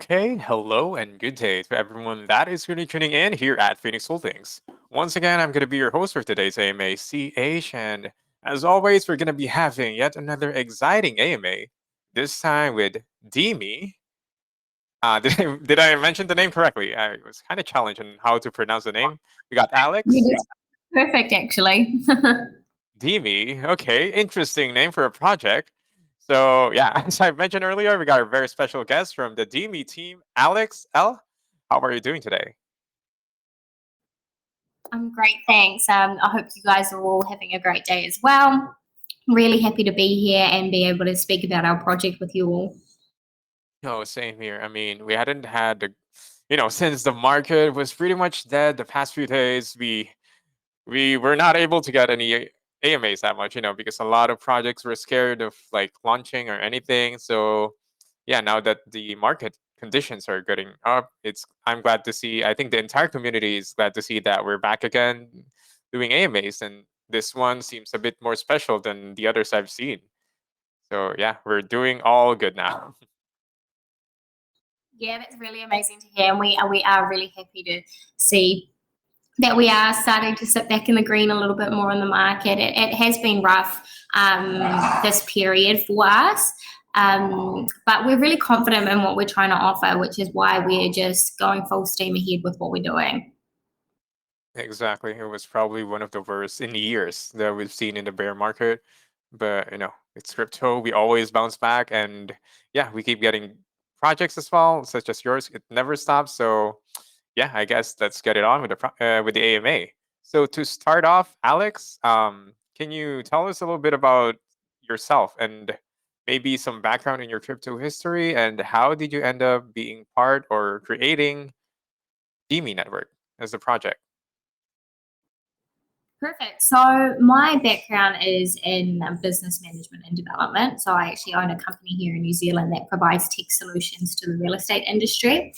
Okay, hello and good day to everyone that is really tuning in here at Phoenix Holdings. Once again, I'm going to be your host for today's AMA CH, and as always, we're going to be having yet another exciting AMA, this time with DeMe. Did I mention the name correctly? I was kind of challenged on how to pronounce the name. We got You Alex, did perfect, actually. DeMe. Okay, interesting name for a project. So yeah, as I mentioned earlier, we got a very special guest from the DeMe team, Alex L. How are you doing today? I'm great, thanks. I hope you guys are all having a great day as well. Really happy to be here and be able to speak about our project with you all. No, same here. I mean, we hadn't had since the market was pretty much dead the past few days, we were not able to get any AMAs that much, because a lot of projects were scared of like launching or anything. So yeah, now that the market conditions are getting up, I'm glad to see. I think the entire community is glad to see that we're back again doing AMAs, and this one seems a bit more special than the others I've seen. So yeah, we're doing all good now. Yeah, that's really amazing to hear, and we are really happy to see that we are starting to sit back in the green a little bit more in the market. It has been rough this period for us, but we're really confident in what we're trying to offer, which is why we're just going full steam ahead with what we're doing. Exactly. It was probably one of the worst in years that we've seen in the bear market. But it's crypto. We always bounce back, and yeah, we keep getting projects as well, such as yours. It never stops. So yeah, I guess let's get it on with with the AMA. So to start off, Alex, can you tell us a little bit about yourself and maybe some background in your crypto history, and how did you end up being part or creating DeMe Network as a project? Perfect. So my background is in business management and development. So I actually own a company here in New Zealand that provides tech solutions to the real estate industry.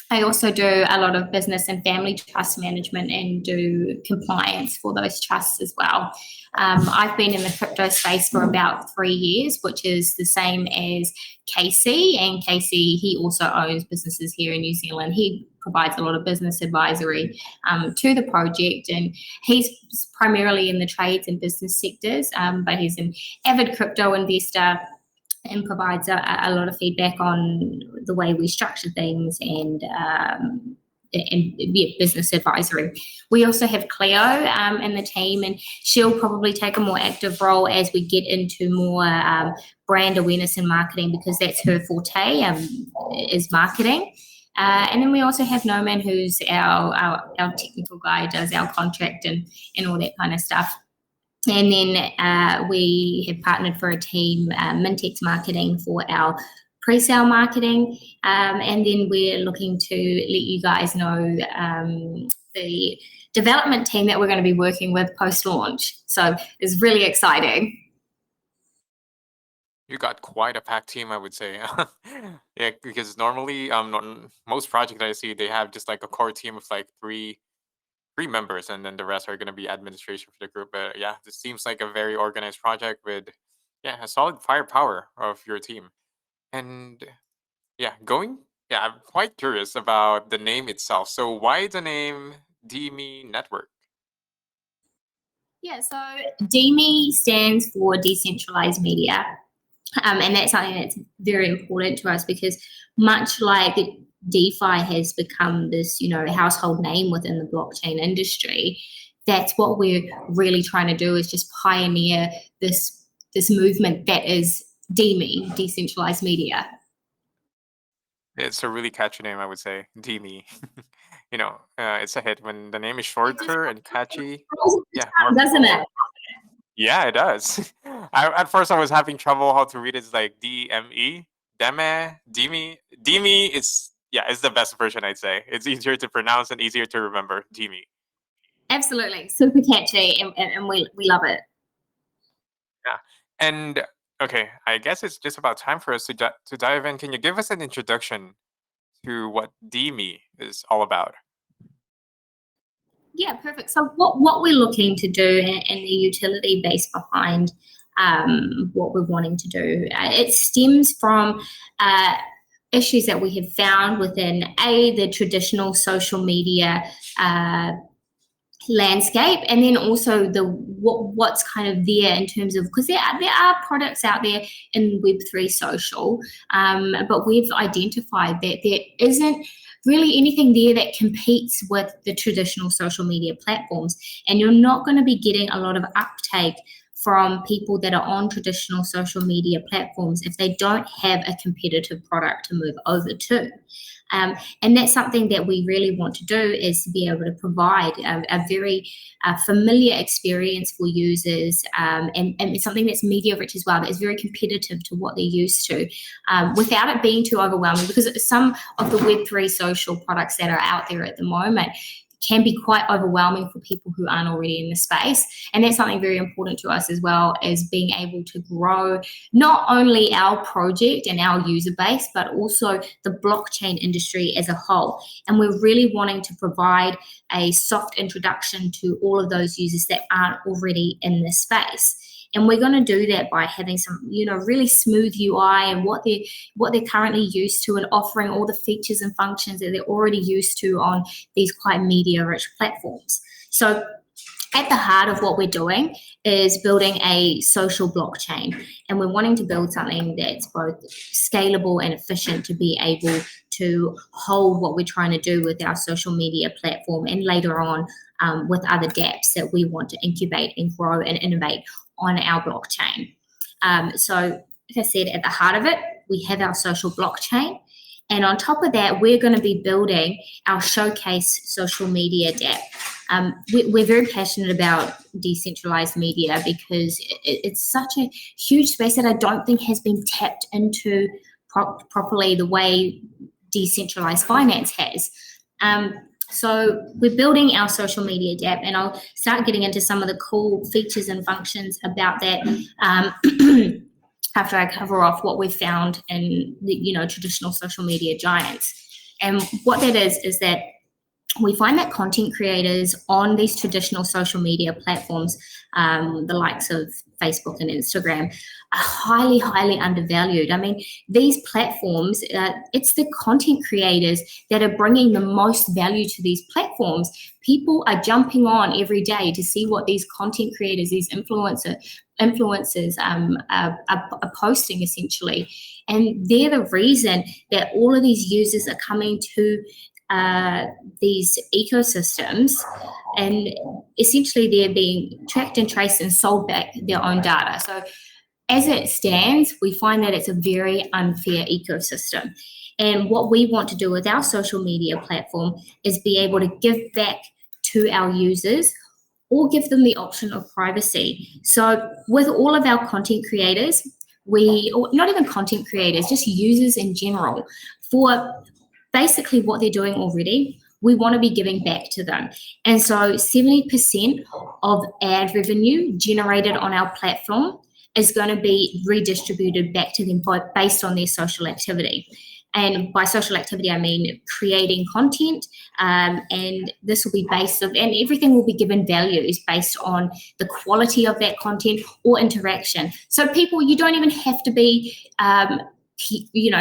I also do a lot of business and family trust management and do compliance for those trusts as well. I've been in the crypto space for about 3 years, which is the same as Casey. And Casey, he also owns businesses here in New Zealand. He provides a lot of business advisory to the project, and he's primarily in the trades and business sectors, but he's an avid crypto investor and provides a lot of feedback on the way we structure things and business advisory. We also have Cleo in the team, and she'll probably take a more active role as we get into more brand awareness and marketing, because that's her forte, is marketing. And then we also have Noman, who's our technical guy, does our contract and all that kind of stuff. And then we have partnered for a team, Mintex Marketing, for our pre-sale marketing. And then we're looking to let you guys know the development team that we're going to be working with post-launch. So it's really exciting. You got quite a packed team, I would say. Yeah, because normally, most projects I see, they have just like a core team of like three members, and then the rest are going to be administration for the group. But yeah, this seems like a very organized project with, yeah, a solid firepower of your team. And yeah, I'm quite curious about the name itself. So why the name DME Network? Yeah, so DeMe stands for decentralized media. And that's something that's very important to us, because much like DeFi has become this, household name within the blockchain industry, that's what we're really trying to do, is just pioneer this movement that is DeMe, decentralized media. It's a really catchy name, I would say. DME. It's a hit when the name is It just shorter and catchy. rolls off the Yeah, tongue, more doesn't people. it? Yeah, it does. At first, I was having trouble how to read it. It's like DME, Deme, Demi. Demi is, yeah, it's the best version, I'd say. It's easier to pronounce and easier to remember. Demi. Absolutely, super catchy, and we love it. Yeah. And okay, I guess it's just about time for us to dive in. Can you give us an introduction to what Demi is all about? Yeah, perfect. So what we're looking to do, and the utility base behind what we're wanting to do, it stems from issues that we have found within the traditional social media landscape, and then also what's kind of there in terms of, because there are products out there in Web3 social, but we've identified that there isn't really anything there that competes with the traditional social media platforms, and you're not going to be getting a lot of uptake from people that are on traditional social media platforms if they don't have a competitive product to move over to. And that's something that we really want to do, is to be able to provide a very familiar experience for users, and something that's media rich as well, that is very competitive to what they're used to, without it being too overwhelming, because some of the Web3 social products that are out there at the moment can be quite overwhelming for people who aren't already in the space. And that's something very important to us, as well as being able to grow not only our project and our user base, but also the blockchain industry as a whole. And we're really wanting to provide a soft introduction to all of those users that aren't already in this space. And we're going to do that by having some, really smooth UI and what they're currently used to, and offering all the features and functions that they're already used to on these quite media-rich platforms. So at the heart of what we're doing is building a social blockchain, and we're wanting to build something that's both scalable and efficient to be able to hold what we're trying to do with our social media platform, and later on with other dApps that we want to incubate and grow and innovate on our blockchain. So, like I said, at the heart of it, we have our social blockchain. And on top of that, we're going to be building our showcase social media dApp. We're very passionate about decentralized media, because it's such a huge space that I don't think has been tapped into properly the way decentralized finance has. So we're building our social media dApp, and I'll start getting into some of the cool features and functions about that after I cover off what we've found in the traditional social media giants. And what that is that we find that content creators on these traditional social media platforms, the likes of Facebook and Instagram, are highly, highly undervalued. I mean, these platforms, it's the content creators that are bringing the most value to these platforms. People are jumping on every day to see what these content creators, these influencers are posting, essentially. And they're the reason that all of these users are coming to these ecosystems, and essentially they're being tracked and traced and sold back their own data. So as it stands, we find that it's a very unfair ecosystem. And what we want to do with our social media platform is be able to give back to our users, or give them the option of privacy. So with all of our content creators, or not even content creators, just users in general, for basically what they're doing already, we want to be giving back to them. And so 70% of ad revenue generated on our platform is going to be redistributed back to them based on their social activity. And by social activity, I mean creating content, and this will be and everything will be given values based on the quality of that content or interaction. So people, you don't even have to be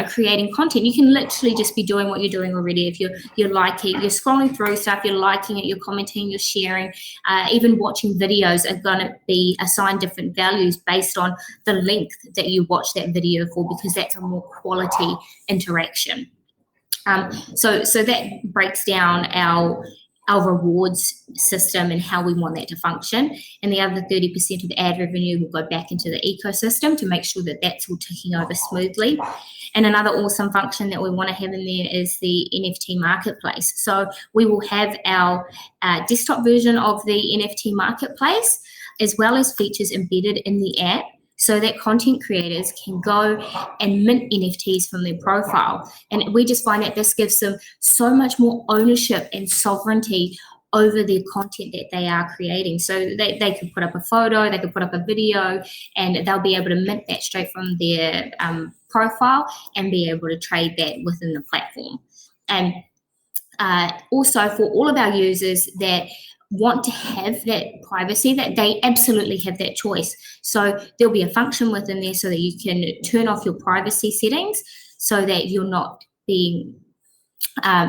creating content. You can literally just be doing what you're doing already. If you're liking, you're scrolling through stuff, you're liking it, you're commenting, you're sharing, even watching videos are going to be assigned different values based on the length that you watch that video for, because that's a more quality interaction. So that breaks down our rewards system and how we want that to function. And the other 30% of ad revenue will go back into the ecosystem to make sure that that's all ticking over smoothly. And another awesome function that we want to have in there is the NFT marketplace. So we will have our desktop version of the NFT marketplace, as well as features embedded in the app, so that content creators can go and mint NFTs from their profile. And we just find that this gives them so much more ownership and sovereignty over their content that they are creating. So they could put up a photo, they could put up a video, and they'll be able to mint that straight from their profile and be able to trade that within the platform. And also for all of our users that want to have that privacy, that they absolutely have that choice. So there'll be a function within there so that you can turn off your privacy settings. so that you're not being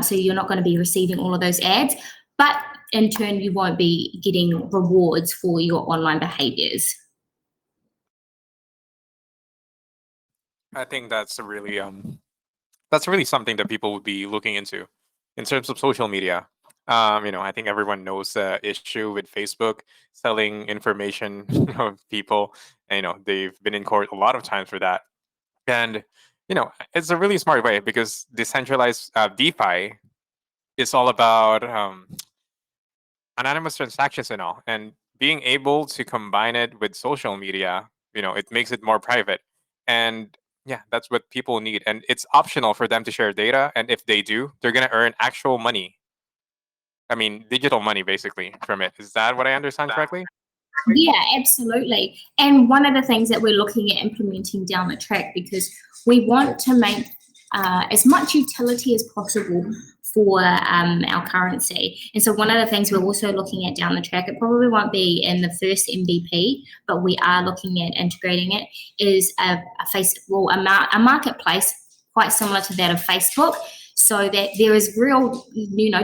so you're not going to be receiving all of those ads, but in turn you won't be getting rewards for your online behaviors. I think that's really something that people would be looking into in terms of social media. I think everyone knows the issue with Facebook selling information of people. And, they've been in court a lot of times for that. And, it's a really smart way because decentralized DeFi is all about anonymous transactions and all. And being able to combine it with social media, it makes it more private. And yeah, that's what people need. And it's optional for them to share data. And if they do, they're going to earn actual money. I mean, digital money basically from it. Is that what I understand correctly? Yeah, absolutely. And one of the things that we're looking at implementing down the track, because we want to make as much utility as possible for our currency. And so one of the things we're also looking at down the track, it probably won't be in the first MVP, but we are looking at integrating it, is a marketplace quite similar to that of Facebook, so that there is real,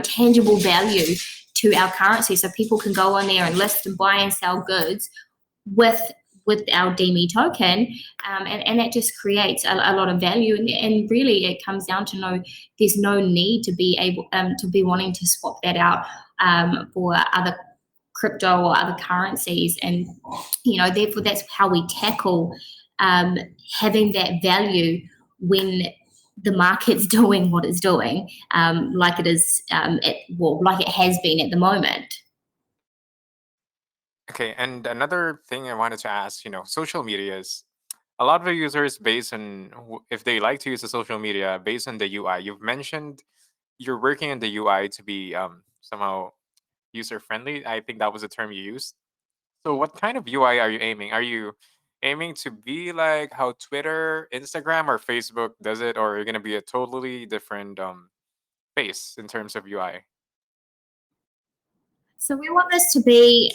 tangible value to our currency, so people can go on there and list and buy and sell goods with our DeMe token, and that just creates a lot of value. And really, it comes down to there's no need to be able to be wanting to swap that out for other crypto or other currencies, and therefore that's how we tackle having that value when the market's doing what it's doing, like it is, like it has been at the moment. Okay. And another thing I wanted to ask, social media is a lot of the users based on if they like to use the social media based on the UI. You've mentioned you're working on the UI to be somehow user friendly. I think that was the term you used. So, what kind of UI are you aiming? Are you aiming to be like how Twitter, Instagram, or Facebook does it, or are you going to be a totally different face in terms of UI? So we want this to be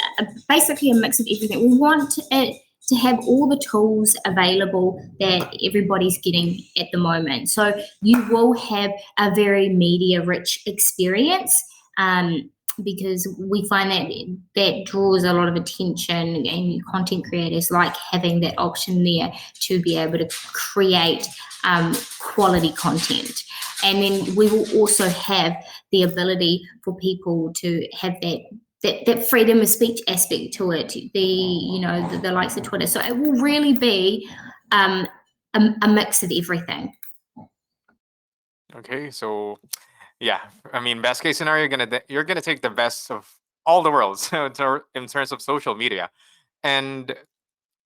basically a mix of everything. We want it to have all the tools available that everybody's getting at the moment. So you will have a very media rich experience. Because we find that that draws a lot of attention, and content creators like having that option there to be able to create quality content. And then we will also have the ability for people to have that freedom of speech aspect to it, the likes of Twitter. So it will really be a mix of everything. Okay, so yeah, I mean, best case scenario, you're gonna take the best of all the worlds in terms of social media. And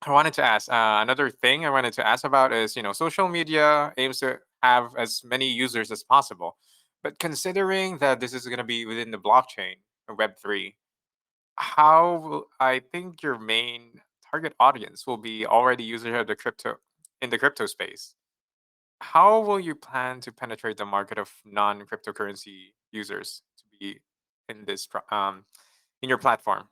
I wanted to ask another thing I wanted to ask about is social media aims to have as many users as possible, but considering that this is going to be within the blockchain or Web3, I think your main target audience will be already users of the crypto in the crypto space. How will you plan to penetrate the market of non-cryptocurrency users to be in in your platform?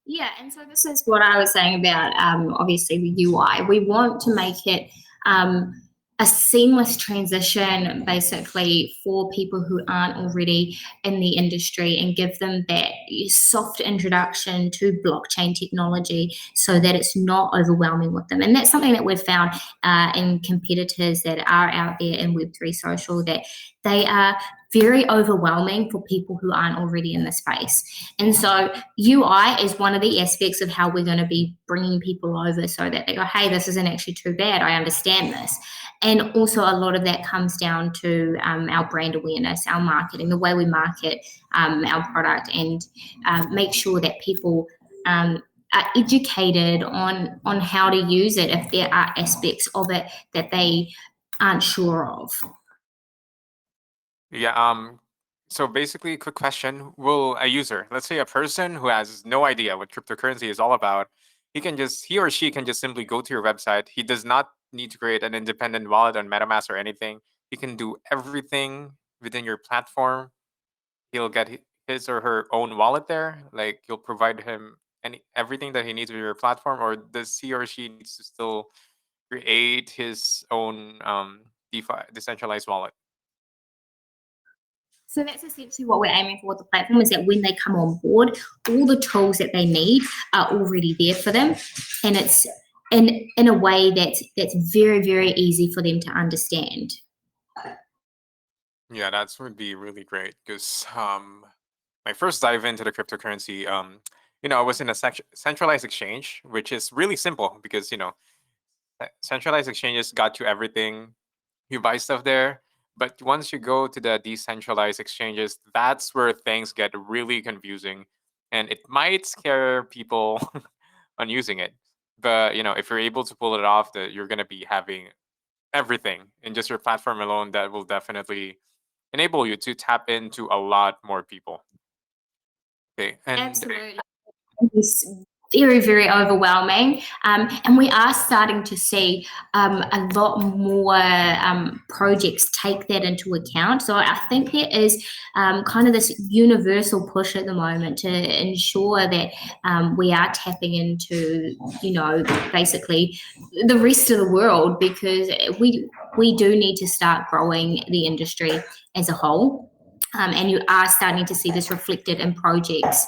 Yeah, and so this is what I was saying about obviously the UI. We want to make it um, a seamless transition basically for people who aren't already in the industry, and give them that soft introduction to blockchain technology so that it's not overwhelming with them. And that's something that we've found in competitors that are out there in Web3 social, that they are very overwhelming for people who aren't already in the space. And so UI is one of the aspects of how we're going to be bringing people over, so that they go, hey, this isn't actually too bad. I understand this. And also, a lot of that comes down to our brand awareness, our marketing, the way we market our product, and make sure that people are educated on how to use it if there are aspects of it that they aren't sure of. Yeah. So basically, quick question: will a user, let's say a person who has no idea what cryptocurrency is all about, he or she can just simply go to your website. He does not need to create an independent wallet on MetaMask or anything. He can do everything within your platform. He'll get his or her own wallet there. Like, you'll provide him everything that he needs with your platform, or does he or she needs to still create his own DeFi decentralized wallet. So that's essentially what we're aiming for with the platform, is that when they come on board, all the tools that they need are already there for them, and it's in a way that's very very easy for them to understand. Yeah, that would be really great because my first dive into the cryptocurrency, I was in a centralized exchange, which is really simple because centralized exchanges got you everything. You buy stuff there, but once you go to the decentralized exchanges, that's where things get really confusing, and it might scare people on using it. But if you're able to pull it off, that you're gonna be having everything in just your platform alone, that will definitely enable you to tap into a lot more people. Okay, and Absolutely. It's very, very overwhelming. And we are starting to see a lot more projects take that into account. So I think there is kind of this universal push at the moment to ensure that we are tapping into, basically the rest of the world, because we do need to start growing the industry as a whole. And you are starting to see this reflected in projects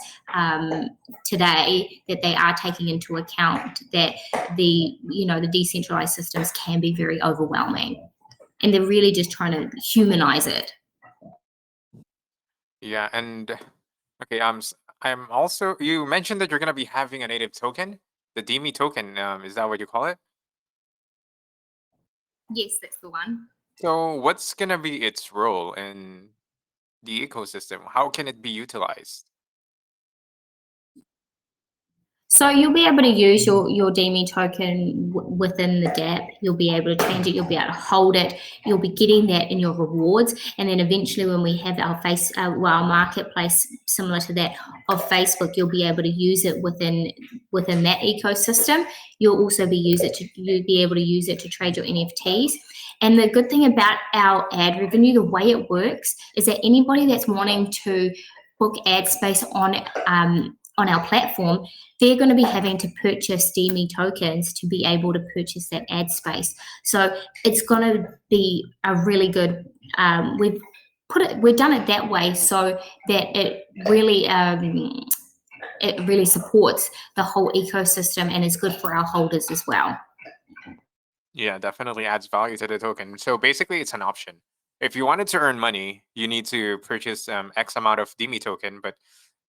today, that they are taking into account that the decentralized systems can be very overwhelming, and they're really just trying to humanize it. yeah, and okay, I'm also, you mentioned that you're gonna be having a native token, the DeMe token. Is that what you call it? Yes, that's the one. So, what's gonna be its role in the ecosystem? How can it be utilized? So you'll be able to use your DME token within the DApp. You'll be able to change it. You'll be able to hold it. You'll be getting that in your rewards, and then eventually, when we have our marketplace similar to that of Facebook, you'll be able to use it within that ecosystem. You'll also you'll be able to use it to trade your NFTs. And the good thing about our ad revenue, the way it works, is that anybody that's wanting to book ad space on our platform, they're going to be having to purchase DME tokens to be able to purchase that ad space. So it's going to be a really good. We've done it that way so that it really supports the whole ecosystem and is good for our holders as well. Yeah, definitely adds value to the token. So basically, it's an option. If you wanted to earn money, you need to purchase X amount of DeMe token. But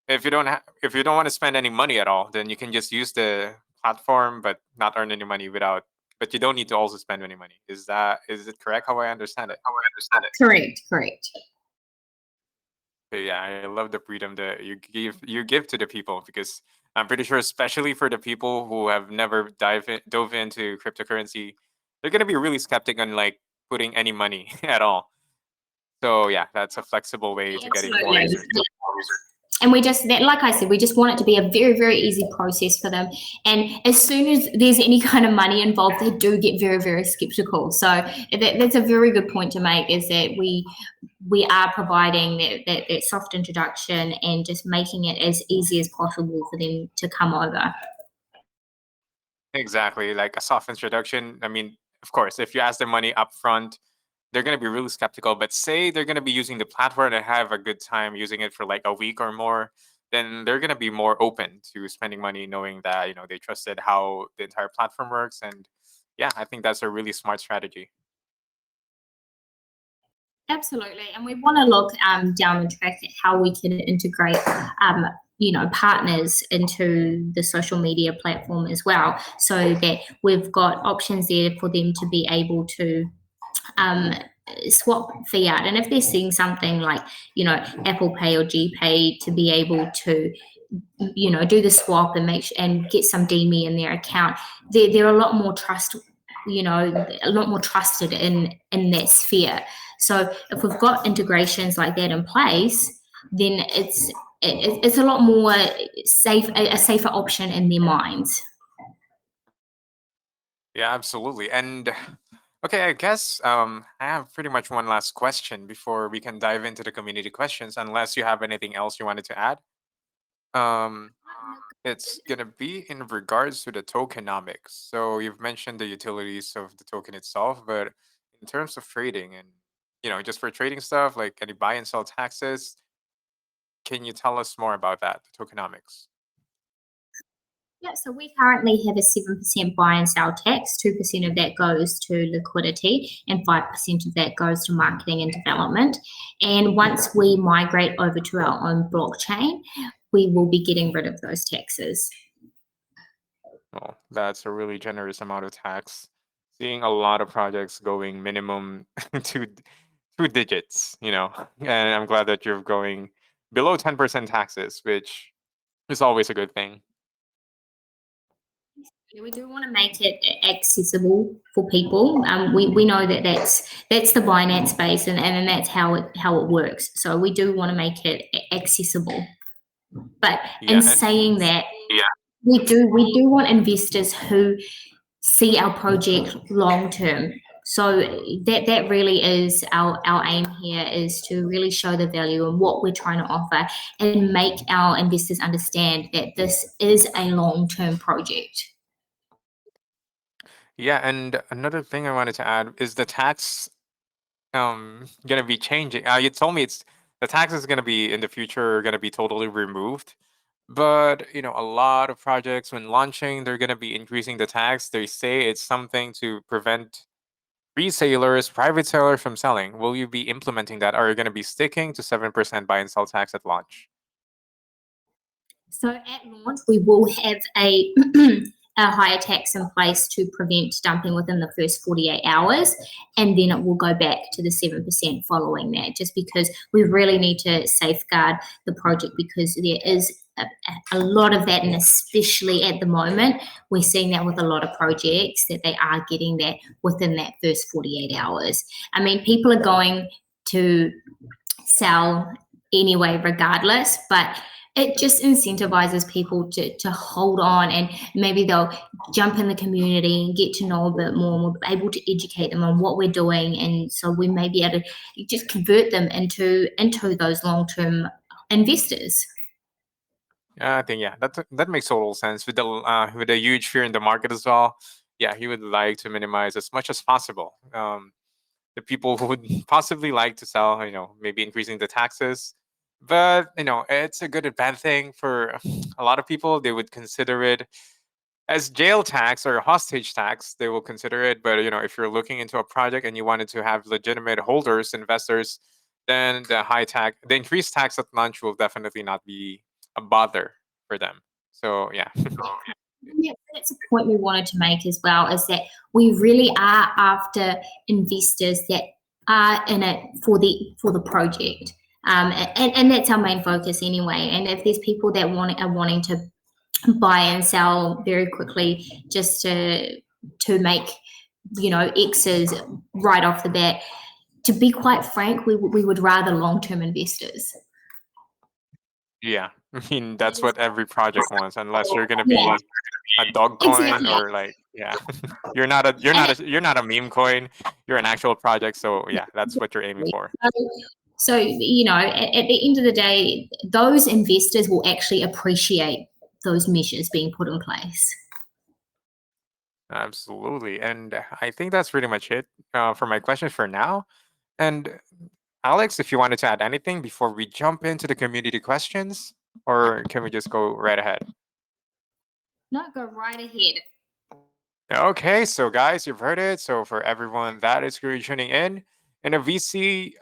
if you don't want to spend any money at all, then you can just use the platform but not earn any money without. But you don't need to also spend any money. Is it correct how I understand it? Correct, correct. But yeah, I love the freedom that you give to the people because I'm pretty sure, especially for the people who have never dove into cryptocurrency, they're gonna be really skeptic on like putting any money at all. So yeah, that's a flexible way to getting more Absolutely. users. And like I said, we just want it to be a very, very easy process for them. And as soon as there's any kind of money involved, they do get very, very skeptical. So that's a very good point to make, is that we are providing that soft introduction and just making it as easy as possible for them to come over. Exactly, like a soft introduction. I mean, of course, if you ask them money up front, they're gonna be really skeptical. But say they're gonna be using the platform and have a good time using it for like a week or more, then they're gonna be more open to spending money, knowing that they trusted how the entire platform works. And yeah, I think that's a really smart strategy. Absolutely, and we want to look down the track at how we can integrate, partners into the social media platform as well, so that we've got options there for them to be able to um, swap fiat. And if they're seeing something like, Apple Pay or GPay, to be able to, do the swap and and get some DME in their account, they're a lot more a lot more trusted in that sphere. So if we've got integrations like that in place, then it's a lot more a safer option in their minds. Yeah, absolutely. And okay, I guess I have pretty much one last question before we can dive into the community questions, unless you have anything else you wanted to add. Um, It's gonna be in regards to the tokenomics. So you've mentioned the utilities of the token itself, but in terms of trading and just for trading stuff like any buy and sell taxes, can you tell us more about that, the tokenomics? Yeah, so we currently have a 7% buy and sell tax. 2% of that goes to liquidity, and 5% of that goes to marketing and development. And once we migrate over to our own blockchain, we will be getting rid of those taxes. Well, that's a really generous amount of tax. Seeing a lot of projects going minimum two digits, and I'm glad that you're going below 10% taxes, which is always a good thing. Yeah, we do want to make it accessible for people. We know that that's the Binance space, and that's how it works. So we do want to make it accessible. But in Yeah, saying that, we do want investors who see our project long term. So that really is our aim here, is to really show the value and what we're trying to offer and make our investors understand that this is a long term project. yeah, and another thing I wanted to add is the tax gonna be changing. You told me it's the tax is gonna be in the future gonna be totally removed. But a lot of projects when launching, they're gonna be increasing the tax. They say it's something to prevent resellers, private sellers from selling. Will you be implementing that? Or are you gonna be sticking to 7% buy and sell tax at launch? So at launch, we will have a a higher tax in place to prevent dumping within the first 48 hours, and then it will go back to the 7% following that, just because we really need to safeguard the project, because there is a lot of that, and especially at the moment, we're seeing that with a lot of projects that they are getting that within that first 48 hours. I mean, people are going to sell anyway, regardless, but it just incentivizes people to hold on, and maybe they'll jump in the community and get to know a bit more, and we're able to educate them on what we're doing, and so we may be able to just convert them into those long-term investors. Yeah, I think that makes total sense with the huge fear in the market as well. Yeah, he would like to minimize as much as possible. The people who would possibly like to sell, maybe increasing the taxes. But, it's a good and bad thing for a lot of people. They would consider it as jail tax or hostage tax. They will consider it. But, if you're looking into a project and you wanted to have legitimate holders, investors, then the increased tax at launch will definitely not be a bother for them. So, yeah. Yeah, that's a point we wanted to make as well, is that we really are after investors that are in it for the project. And that's our main focus anyway. And if there's people that are wanting to buy and sell very quickly just to make X's right off the bat, to be quite frank, we would rather long-term investors. Yeah. I mean, that's what every project wants, unless you're going to Yeah, be a dog coin exactly. or like, yeah. You're not a meme coin. You're an actual project, so yeah, that's what you're aiming for. So, at the end of the day, those investors will actually appreciate those measures being put in place. Absolutely. And I think that's pretty much it for my questions for now. And Alex, if you wanted to add anything before we jump into the community questions, or can we just go right ahead? No, go right ahead. Okay, so guys, you've heard it. So for everyone that is currently tuning in a VC,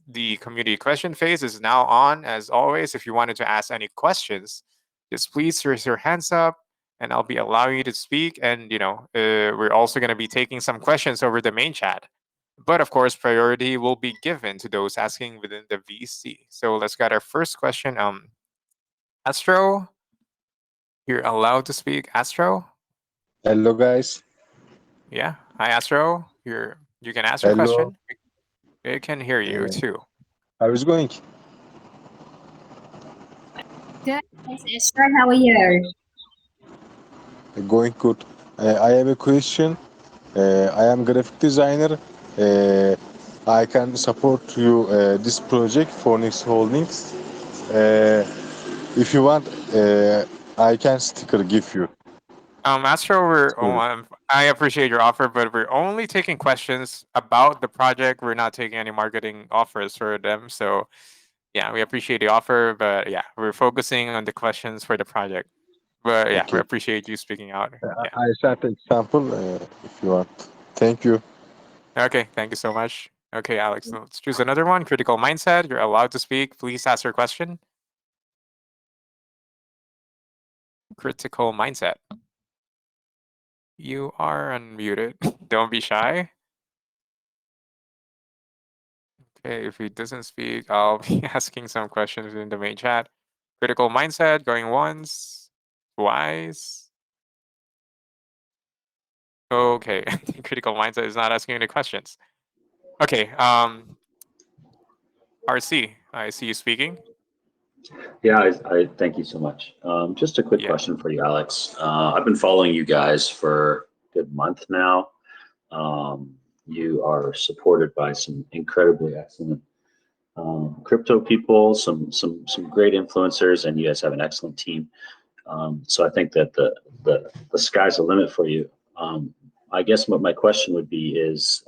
the community question phase is now on. As always, if you wanted to ask any questions, just please raise your hands up, and I'll be allowing you to speak. And we're also going to be taking some questions over the main chat. But of course, priority will be given to those asking within the VC. So let's get our first question. Astro, you're allowed to speak. Astro. Hello, guys. Yeah. Hi, Astro. You can ask your Hello. question. We can hear you Uh, too. how is going? Good. Thanks, Esther. How are you? Going good. I have a question. I am graphic designer. Uh, I can support you this project, Phoenix Holdings. Uh, if you want, I can sticker give you. Astro, Sorry. I appreciate your offer, but we're only taking questions about the project. We're not taking any marketing offers for them. So yeah, we appreciate the offer, but yeah, we're focusing on the questions for the project. But yeah, we Okay. appreciate you speaking out. Yeah. I sent example if you want. Thank you. Okay, thank you so much. Okay, Alex, let's choose another one. Critical mindset. You're allowed to speak. Please ask your question. Critical mindset. You are unmuted. Don't be shy. Okay, if he doesn't speak, I'll be asking some questions in the main chat. Critical mindset going once, twice. Okay, critical mindset is not asking any questions. Okay, RC, I see you speaking. Yeah, I thank you so much. Just a quick Yeah. question for you, Alex. I've been following you guys for a good month now. You are supported by some incredibly excellent crypto people, some great influencers, and you guys have an excellent team. So I think that the sky's the limit for you. I guess what my question would be is,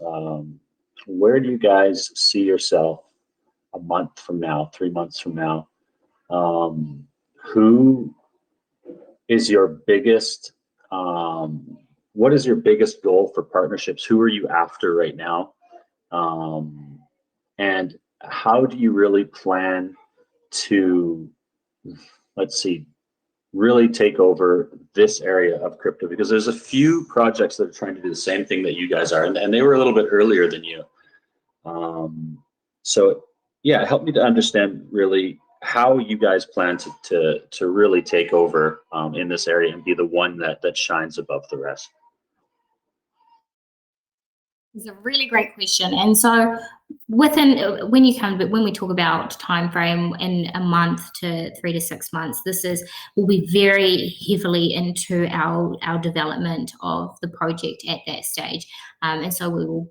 where do you guys see yourself a month from now, 3 months from now? Who is your biggest, what is your biggest goal for partnerships? Who are you after right now? And how do you really plan to, let's see, really take over this area of crypto? Because there's a few projects that are trying to do the same thing that you guys are, and they were a little bit earlier than you. So yeah, help me to understand really how you guys plan to really take over in this area and be the one that shines above the rest. It's a really great question. And so when we talk about time frame in a month to 3 to 6 months, will be very heavily into our development of the project at that stage. And so we will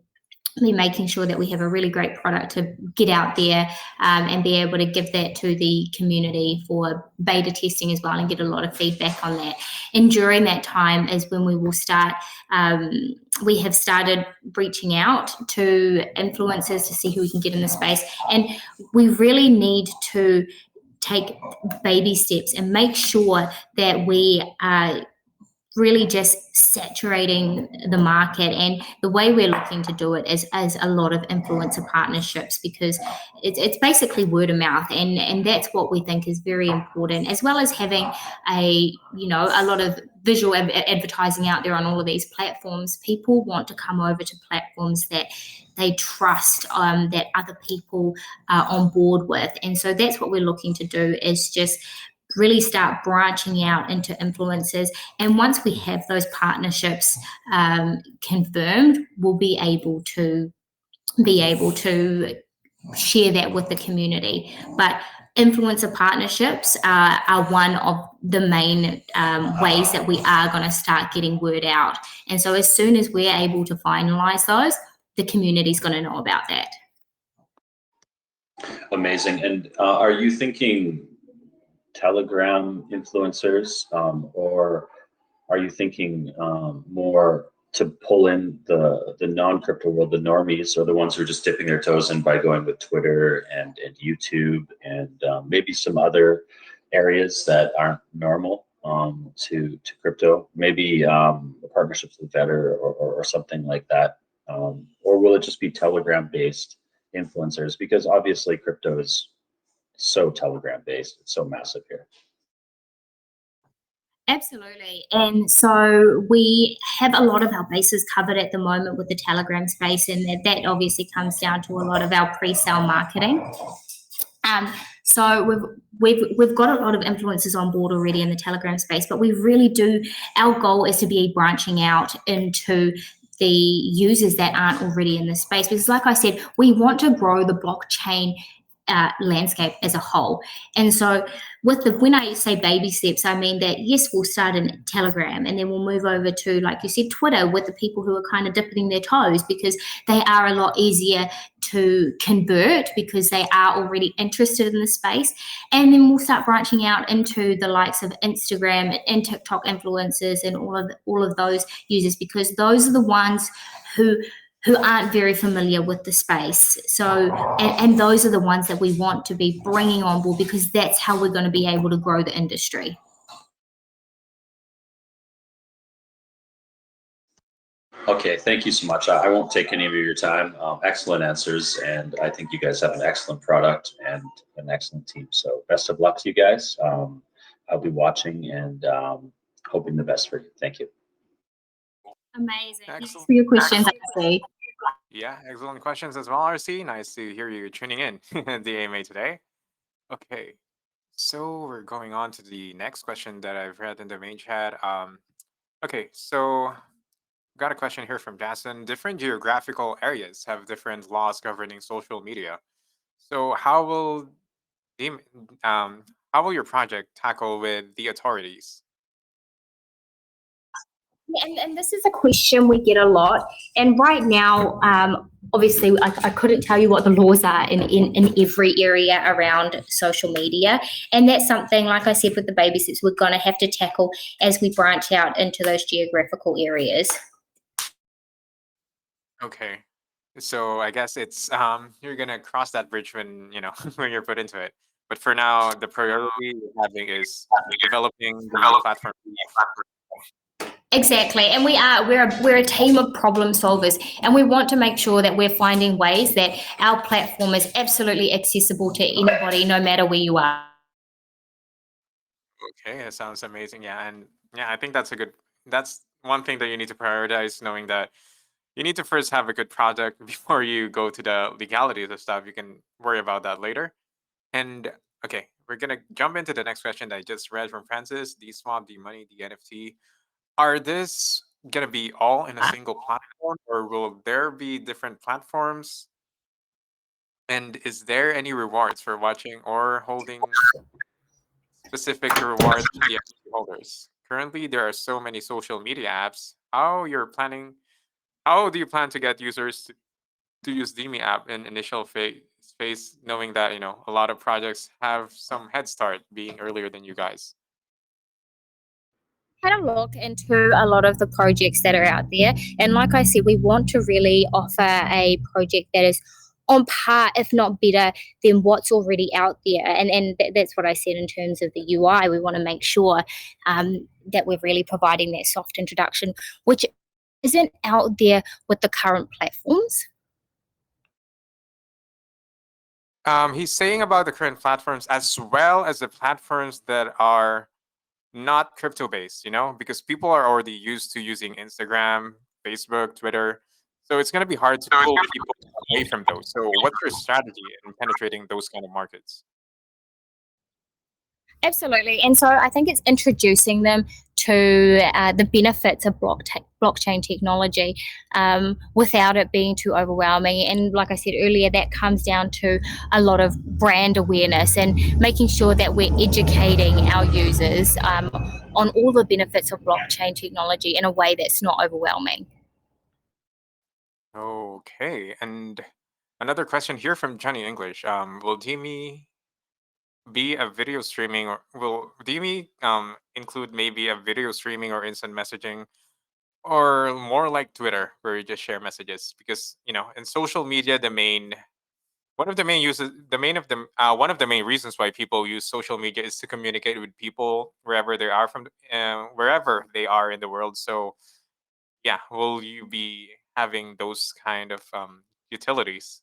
be making sure that we have a really great product to get out there and be able to give that to the community for beta testing as well and get a lot of feedback on that. And during that time is when we will start, we have started reaching out to influencers to see who we can get in the space. And we really need to take baby steps and make sure that we are really just saturating the market. And the way we're looking to do it is as a lot of influencer partnerships, because it's basically word of mouth, and that's what we think is very important, as well as having a lot of visual advertising out there on all of these platforms. People want to come over to platforms that they trust, that other people are on board with. And so that's what we're looking to do, is just really start branching out into influencers. And once we have those partnerships confirmed, we'll be able to share that with the community. But influencer partnerships are one of the main ways that we are going to start getting word out. And so as soon as we're able to finalize those, the community's going to know about that. Amazing. And are you thinking Telegram influencers, or are you thinking more to pull in the non-crypto world, the normies, or the ones who are just dipping their toes in by going with Twitter and YouTube and maybe some other areas that aren't normal to crypto? Maybe partnerships with Vetter or something like that, or will it just be Telegram-based influencers? Because obviously crypto is so Telegram based. It's so massive here. Absolutely. And so we have a lot of our bases covered at the moment with the Telegram space, and that obviously comes down to a lot of our pre-sale marketing. So we've got a lot of influencers on board already in the Telegram space, but we really do, our goal is to be branching out into the users that aren't already in the space, because like I said, we want to grow the blockchain landscape as a whole. And so when I say baby steps, I mean that yes, we'll start in Telegram and then we'll move over to, like you said, Twitter, with the people who are kind of dipping their toes, because they are a lot easier to convert because they are already interested in the space. And then we'll start branching out into the likes of Instagram and TikTok influencers and all of those users, because those are the ones who aren't very familiar with the space. So, and those are the ones that we want to be bringing on board, because that's how we're going to be able to grow the industry. Okay, thank you so much. I won't take any of your time. Excellent answers, and I think you guys have an excellent product and an excellent team. So best of luck to you guys. I'll be watching and hoping the best for you. Thank you. Amazing. Thanks Excellent. for your questions, RC. Yeah, excellent questions as well, RC. Nice to hear you tuning in the AMA today. Okay, so we're going on to the next question that I've read in the main chat. Okay, so got a question here from Jason. Different geographical areas have different laws governing social media. So how will your project tackle with the authorities? And this is a question we get a lot. And right now, obviously, I couldn't tell you what the laws are in every area around social media. And that's something, like I said, with the baby steps, we're going to have to tackle as we branch out into those geographical areas. Okay, so I guess it's you're gonna cross that bridge when when you're put into it. But for now, the priority you're having is developing the platform. Exactly, and we're a team of problem solvers, and we want to make sure that we're finding ways that our platform is absolutely accessible to anybody, no matter where you are. Okay, that sounds amazing. Yeah, and yeah, I think that's one thing that you need to prioritize, knowing that you need to first have a good product before you go to the legalities of stuff. You can worry about that later. And okay, we're gonna jump into the next question that I just read from Francis. The swap, the money, the NFT. Are this gonna be all in a single platform, or will there be different platforms? And is there any rewards for watching or holding specific rewards for the NFT holders? Currently, there are so many social media apps. How do you plan to get users to use DeMe app in initial phase, knowing that a lot of projects have some head start being earlier than you guys? Had a look into a lot of the projects that are out there, and like I said, we want to really offer a project that is on par, if not better, than what's already out there. And that's what I said in terms of the UI. We want to make sure that we're really providing that soft introduction, which isn't out there with the current platforms. He's saying about the current platforms as well as the platforms that are not crypto based, because people are already used to using Instagram, Facebook, Twitter. So it's going to be hard to pull people away from those. So what's your strategy in penetrating those kind of markets? Absolutely. And so I think it's introducing them to the benefits of blockchain technology without it being too overwhelming. And like I said earlier, that comes down to a lot of brand awareness and making sure that we're educating our users on all the benefits of blockchain technology in a way that's not overwhelming. Okay. And another question here from Johnny English. Will DeMe be a video streaming, or will DeMe include maybe a video streaming or instant messaging, or more like Twitter where you just share messages? Because in social media, one of the main uses the main of the one of the main reasons why people use social media is to communicate with people wherever they are wherever they are in the world. So yeah, will you be having those kind of utilities?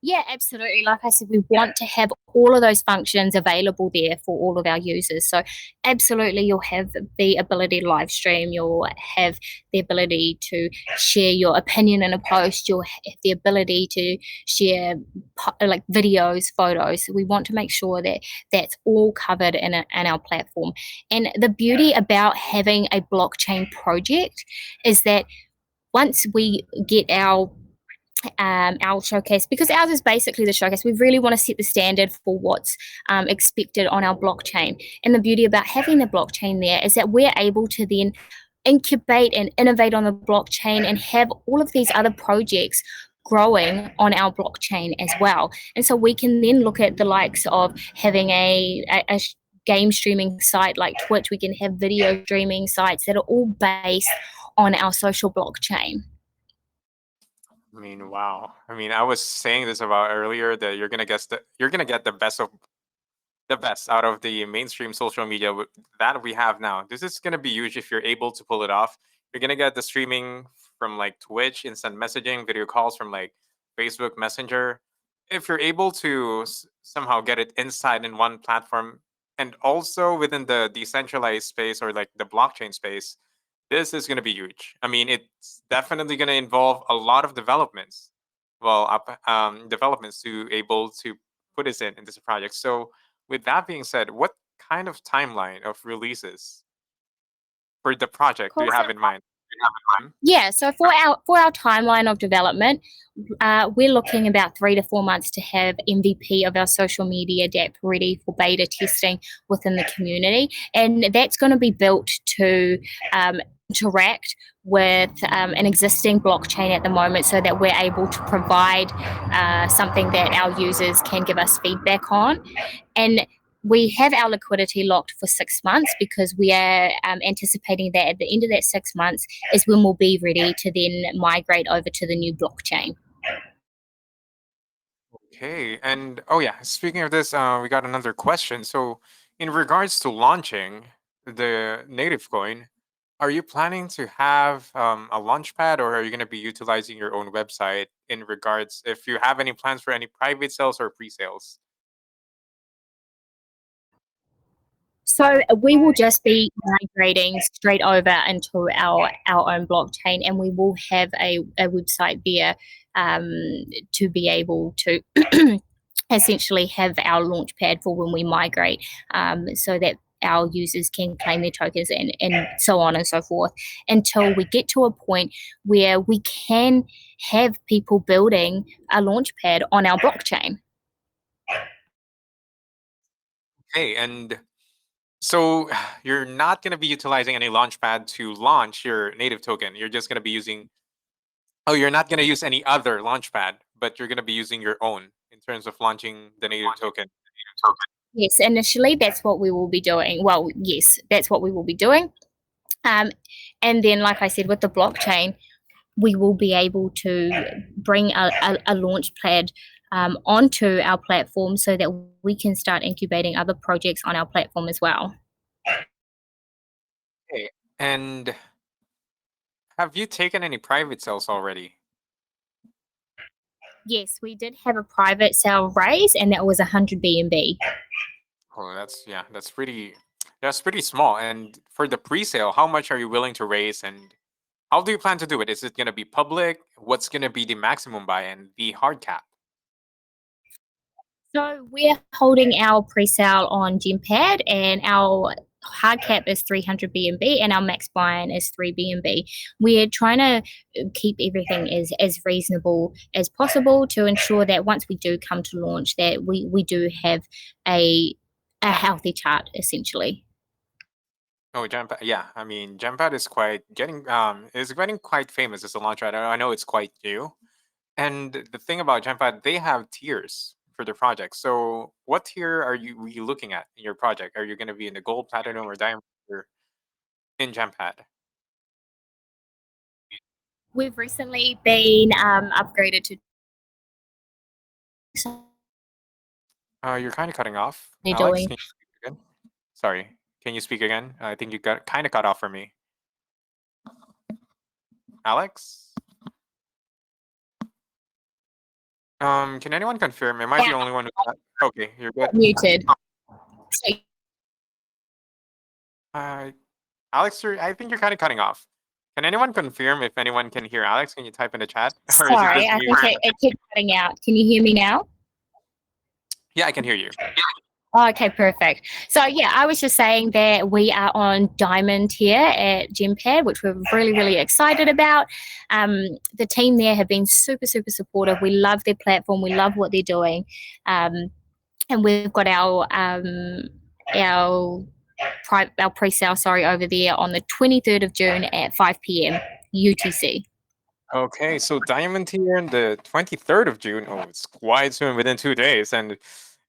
Yeah, absolutely. Like I said, we want to have all of those functions available there for all of our users. So absolutely, you'll have the ability to live stream, you'll have the ability to share your opinion in a post, you'll have the ability to share like videos, photos. So we want to make sure that that's all covered in our platform. And the beauty about having a blockchain project is that once we get our our showcase, because ours is basically the showcase. We really want to set the standard for what's expected on our blockchain. And the beauty about having the blockchain there is that we're able to then incubate and innovate on the blockchain and have all of these other projects growing on our blockchain as well. And so we can then look at the likes of having a game streaming site like Twitch. We can have video streaming sites that are all based on our social blockchain. I mean, wow. I mean, I was saying this about earlier that you're gonna get the best out of the mainstream social media that we have now. This is gonna be huge if you're able to pull it off. You're gonna get the streaming from like Twitch, instant messaging, video calls from like Facebook Messenger. If you're able to somehow get it inside in one platform and also within the decentralized space or like the blockchain space, this is going to be huge. I mean, it's definitely going to involve a lot of developments. Developments to able to put this in this project. So, with that being said, what kind of timeline of releases for the project do you have in mind? Yeah, so for our timeline of development, we're looking about 3 to 4 months to have MVP of our social media dApp ready for beta testing within the community, and that's going to be built to interact with an existing blockchain at the moment, so that we're able to provide something that our users can give us feedback on. And we have our liquidity locked for 6 months because we are anticipating that at the end of that 6 months is when we'll be ready to then migrate over to the new blockchain. Okay, and oh yeah, speaking of this, we got another question. So, in regards to launching the native coin, are you planning to have a launchpad, or are you going to be utilizing your own website? In regards, if you have any plans for any private sales or pre-sales? So we will just be migrating straight over into our own blockchain, and we will have a website there to be able to essentially have our launchpad for when we migrate, so that our users can claim their tokens and so on and so forth, until we get to a point where we can have people building a launchpad on our blockchain. Okay, and so you're not going to be utilizing any launchpad to launch your native token. You're just going to be using. Oh, you're not going to use any other launchpad, but you're going to be using your own in terms of launching the native token. Yes, initially that's what we will be doing. Well, yes, that's what we will be doing. And then, like I said, with the blockchain, we will be able to bring a launch pad onto our platform, so that we can start incubating other projects on our platform as well. Okay, and have you taken any private sales already? Yes, we did have a private sale raise, and that was 100 BNB. Oh, that's pretty small. And for the pre-sale, how much are you willing to raise, and how do you plan to do it? Is it going to be public? What's going to be the maximum buy and the hard cap? So we're holding our pre-sale on Gempad, and our hard cap is 300 BNB, and our max buy-in is 3 BNB. We're trying to keep everything as reasonable as possible to ensure that once we do come to launch, that we do have a healthy chart, essentially. Oh, Gempad. Yeah, I mean, Gempad is getting quite famous as a launch pad. I know it's quite new. And the thing about Gempad, they have tiers for their projects. So, what tier are you looking at in your project? Are you going to be in the gold, platinum, or diamond tier in Gempad? We've recently been upgraded to. You're kind of cutting off, They're Alex. doing. Can you speak again? Sorry, can you speak again? I think you got kind of cut off for me, Alex. Can anyone confirm? Am I the only one who got? Okay, you're good. Muted. So Uh, Alex, I think you're kind of cutting off. Can anyone confirm if anyone can hear Alex? Can you type in the chat? Or is it sorry, just I me? think it keeps cutting out. Can you hear me now? Yeah, I can hear you. Okay, perfect. So yeah, I was just saying that we are on Diamond here at GemPad, which we're really, really excited about. The team there have been super, super supportive. We love their platform. We love what they're doing. And we've got our our pre-sale, sorry, over there on the 23rd of June at 5 p.m. UTC. Okay, so Diamond Tier on the 23rd of June. Oh, it's quite soon, within 2 days. And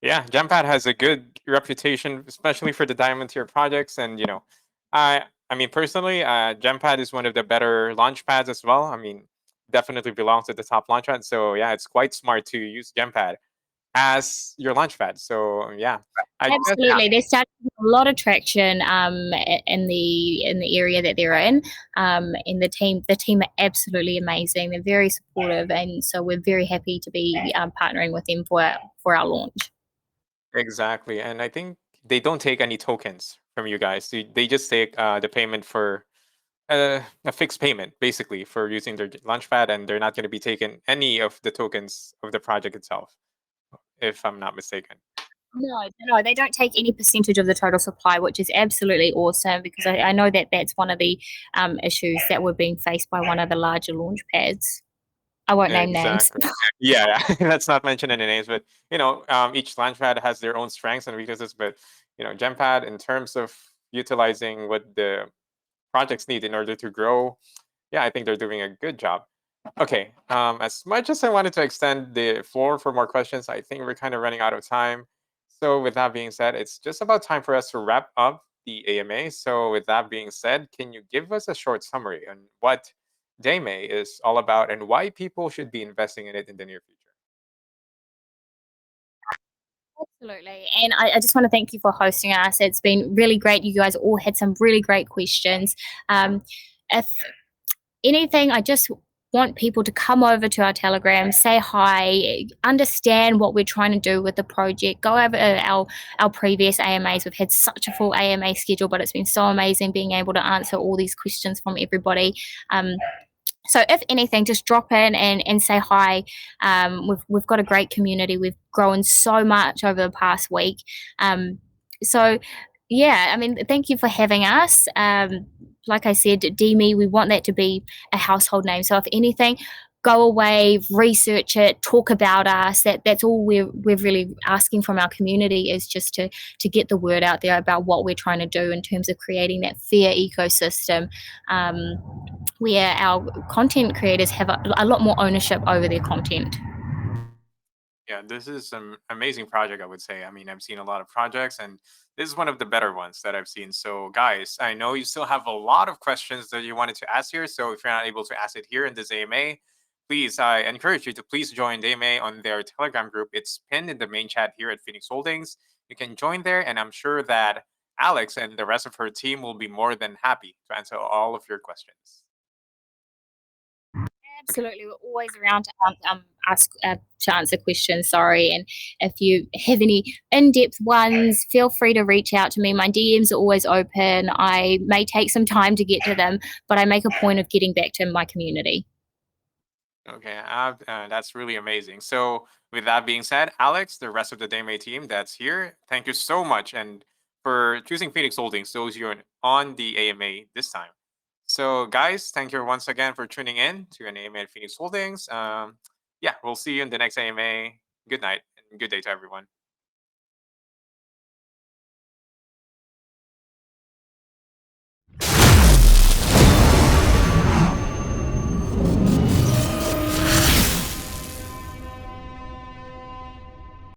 yeah, Gempad has a good reputation, especially for the Diamond Tier projects. And I mean, personally, Gempad is one of the better launch pads as well. I mean, definitely belongs to the top launch pad. So yeah, it's quite smart to use Gempad as your launch pad. So yeah, I guess Absolutely, they're starting to get a lot of traction in the area that they're in, and the team are absolutely amazing. They're very supportive, and so we're very happy to be partnering with them for our launch. exactly. And I think they don't take any tokens from you guys. They just take the payment for a fixed payment, basically, for using their launchpad, and they're not going to be taking any of the tokens of the project itself, if I'm not mistaken. No, no, they don't take any percentage of the total supply, which is absolutely awesome because I know that that's one of the issues that were being faced by one of the larger launch pads. I won't name names. Exactly. Yeah, let's not mention any names, but each launchpad has their own strengths and weaknesses. But Gempad, in terms of utilizing what the projects need in order to grow, yeah, I think they're doing a good job. Okay, as much as I wanted to extend the floor for more questions, I think we're kind of running out of time. So, with that being said, it's just about time for us to wrap up the AMA. So, with that being said, can you give us a short summary on what DeMe is all about and why people should be investing in it in the near future? Absolutely. And I just want to thank you for hosting us. It's been really great. You guys all had some really great questions. If anything, I just want people to come over to our Telegram, say hi, understand what we're trying to do with the project, go over our previous AMAs. We've had such a full AMA schedule, but it's been so amazing being able to answer all these questions from everybody. So if anything, just drop in and say hi. We've got a great community. We've grown so much over the past week. So yeah, I mean, thank you for having us. Like I said, DeMe, we want that to be a household name. So if anything, go away, research it, talk about us. That's all we're really asking from our community is just to get the word out there about what we're trying to do in terms of creating that fair ecosystem. Where our content creators have a lot more ownership over their content. Yeah, this is an amazing project, I would say. I mean, I've seen a lot of projects, and this is one of the better ones that I've seen. So, guys, I know you still have a lot of questions that you wanted to ask here. So, if you're not able to ask it here in this AMA, please, I encourage you to please join the AMA on their Telegram group. It's pinned in the main chat here at Phoenix Holdings. You can join there, and I'm sure that Alex and the rest of her team will be more than happy to answer all of your questions. Okay. Absolutely, we're always around to answer questions. Sorry, and if you have any in-depth ones, feel free to reach out to me. My DMs are always open. I may take some time to get to them, but I make a point of getting back to my community. Okay, that's really amazing. So, with that being said, Alex, the rest of the DMA team that's here, thank you so much, and for choosing Phoenix Holdings, those you are on the AMA this time. So, guys, thank you once again for tuning in to an AMA at Phoenix Holdings. Yeah, we'll see you in the next AMA. Good night and good day to everyone.